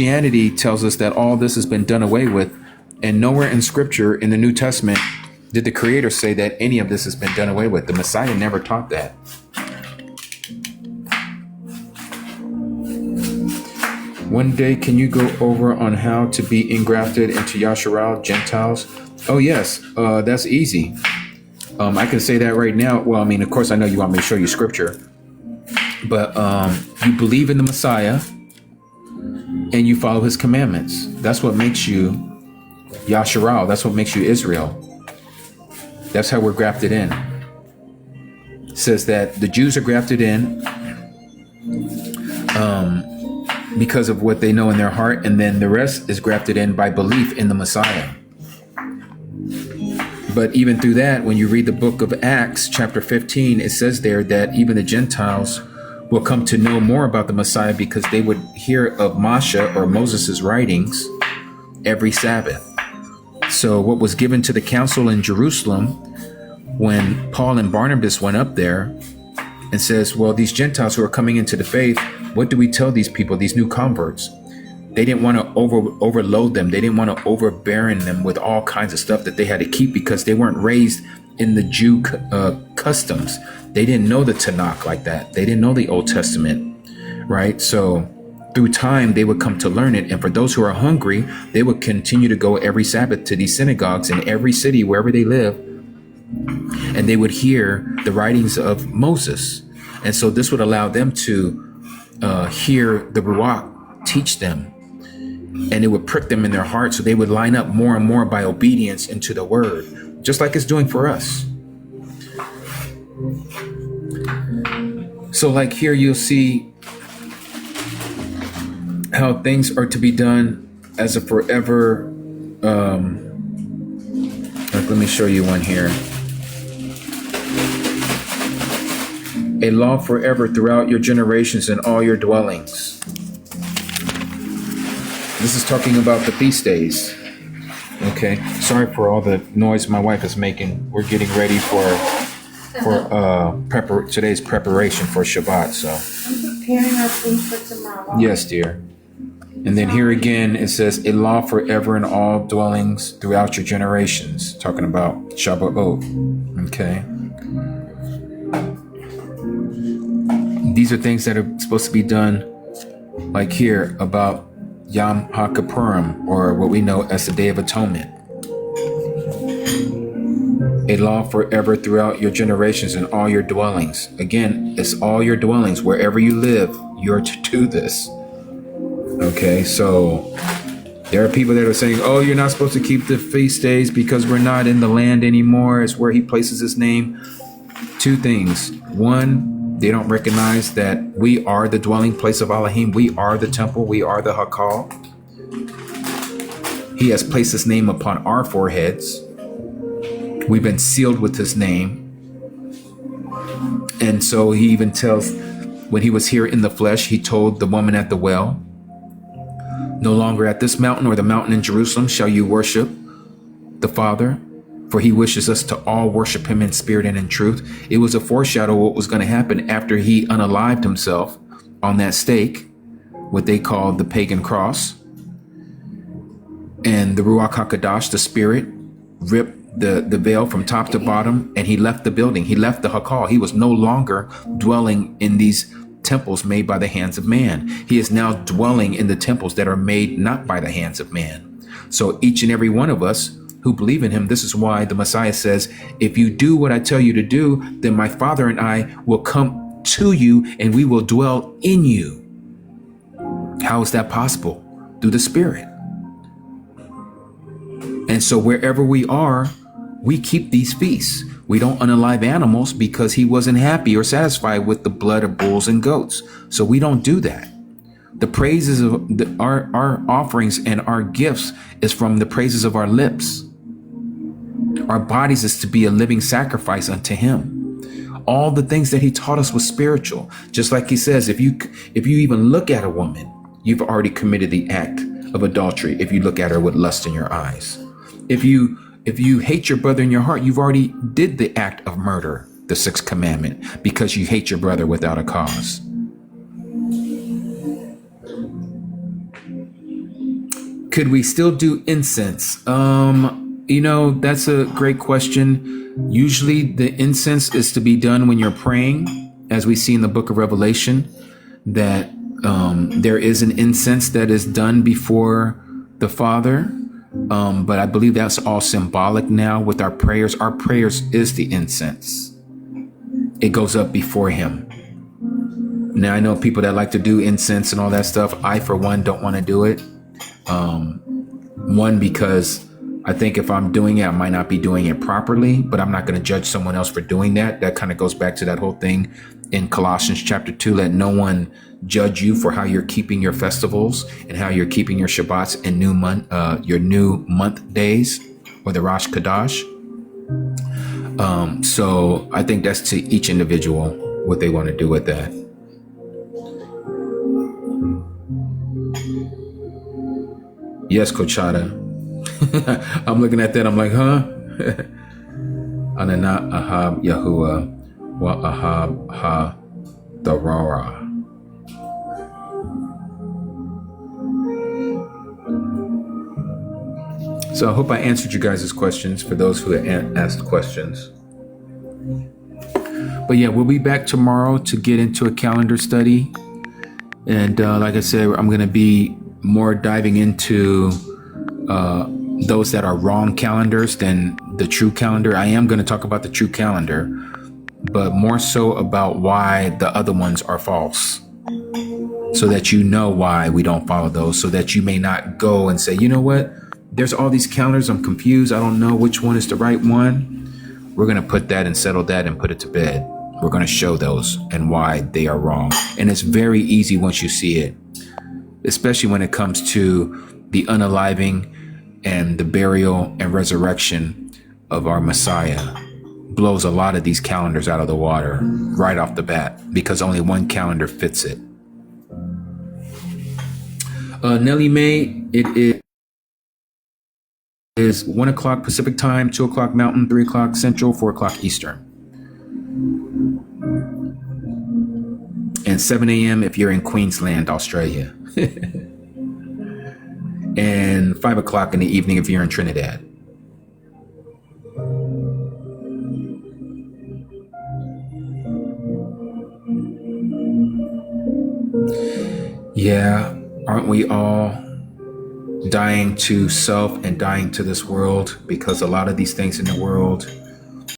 Christianity tells us that all this has been done away with, and nowhere in Scripture in the New Testament did the Creator say that any of this has been done away with. The Messiah never taught that. One day, can you go over on how to be engrafted into Yasharal Gentiles? Oh, yes, that's easy. I can say that right now. Well, I mean, of course, I know you want me to show you Scripture, but you believe in the Messiah and you follow his commandments. That's what makes you Yasharal. That's what makes you Israel. That's how we're grafted in. It says that the Jews are grafted in because of what they know in their heart, and then the rest is grafted in by belief in the Messiah. But even through that, when you read the book of Acts, chapter 15, it says there that even the Gentiles will come to know more about the Messiah because they would hear of Moshe or Moses' writings every Sabbath. So what was given to the council in Jerusalem when Paul and Barnabas went up there and says, well, these Gentiles who are coming into the faith, what do we tell these people, these new converts? They didn't want to overload them. They didn't want to overbearing them with all kinds of stuff that they had to keep because they weren't raised in the Jew customs. They didn't know the Tanakh like that. They didn't know the Old Testament, right? So through time, they would come to learn it. And for those who are hungry, they would continue to go every Sabbath to these synagogues in every city, wherever they live. And they would hear the writings of Moses. And so this would allow them to hear the Ruach teach them. And it would prick them in their heart. So they would line up more and more by obedience into the word, just like it's doing for us. So like here, you'll see how things are to be done as a forever. Let me show you one here. A law forever throughout your generations and all your dwellings. This is talking about the feast days. Okay, sorry for all the noise my wife is making. We're getting ready for today's preparation for Shabbat. So I'm preparing our food for tomorrow. Yes, dear. And then here again, it says a law forever in all dwellings throughout your generations. Talking about Shabbat. Okay. These are things that are supposed to be done, like here about Yom HaKippurim, or what we know as the Day of Atonement. A law forever throughout your generations and all your dwellings. Again, it's all your dwellings. Wherever you live, you're to do this. Okay, so there are people that are saying, oh, you're not supposed to keep the feast days because we're not in the land anymore. It's where he places his name. Two things. One, they don't recognize that we are the dwelling place of Elohim. We are the temple. We are the Hakal. He has placed his name upon our foreheads. We've been sealed with his name. And so he even tells, when he was here in the flesh, he told the woman at the well, no longer at this mountain or the mountain in Jerusalem shall you worship the Father, for he wishes us to all worship him in spirit and in truth. It was a foreshadow of what was going to happen after he unalived himself on that stake, what they called the pagan cross. And the Ruach HaKadosh, the Spirit, ripped the veil from top to bottom, and he left the building. He left the Hakal. He was no longer dwelling in these temples made by the hands of man. He is now dwelling in the temples that are made not by the hands of man. So each and every one of us who believe in him, this is why the Messiah says, if you do what I tell you to do, then my Father and I will come to you and we will dwell in you. How is that possible? Through the Spirit. And so wherever we are, we keep these feasts. We don't unalive animals because he wasn't happy or satisfied with the blood of bulls and goats. So we don't do that. The praises of our offerings and our gifts is from the praises of our lips. Our bodies is to be a living sacrifice unto him. All the things that he taught us was spiritual. Just like he says, if you even look at a woman, you've already committed the act of adultery. If you look at her with lust in your eyes. If you hate your brother in your heart, you've already did the act of murder, the sixth commandment, because you hate your brother without a cause. Could we still do incense? That's a great question. Usually the incense is to be done when you're praying, as we see in the book of Revelation, that there is an incense that is done before the Father. But I believe that's all symbolic now with our prayers. Our prayers is the incense. It goes up before him. Now, I know people that like to do incense and all that stuff. I, for one, don't want to do it. One, because I think if I'm doing it, I might not be doing it properly, but I'm not going to judge someone else for doing that. That kind of goes back to that whole thing in Colossians chapter 2. Let no one judge you for how you're keeping your festivals and how you're keeping your Shabbats and your new month days, or the Rosh Kadash. So I think that's to each individual what they want to do with that. Yes, Kochada. I'm looking at that. I'm like, huh? Anana Ahab Yahuwah wa Ahab ha Darara. So I hope I answered you guys' questions for those who asked questions. But yeah, we'll be back tomorrow to get into a calendar study. And like I said, I'm going to be more diving into those that are wrong calendars than the true calendar. I am going to talk about the true calendar, but more so about why the other ones are false, so that you know why we don't follow those, so that you may not go and say, you know what, there's all these calendars, I'm confused, I don't know which one is the right one. We're going to put that and settle that and put it to bed. We're going to show those and why they are wrong. And it's very easy once you see it, especially when it comes to the unaliving and the burial and resurrection of our Messiah. Blows a lot of these calendars out of the water right off the bat, because only one calendar fits it. Nellie Mae, it is 1 o'clock Pacific time, 2 o'clock Mountain, 3 o'clock Central, 4 o'clock Eastern. And 7 a.m. if you're in Queensland, Australia. And 5 o'clock in the evening if you're in Trinidad. Yeah, aren't we all dying to self and dying to this world? Because a lot of these things in the world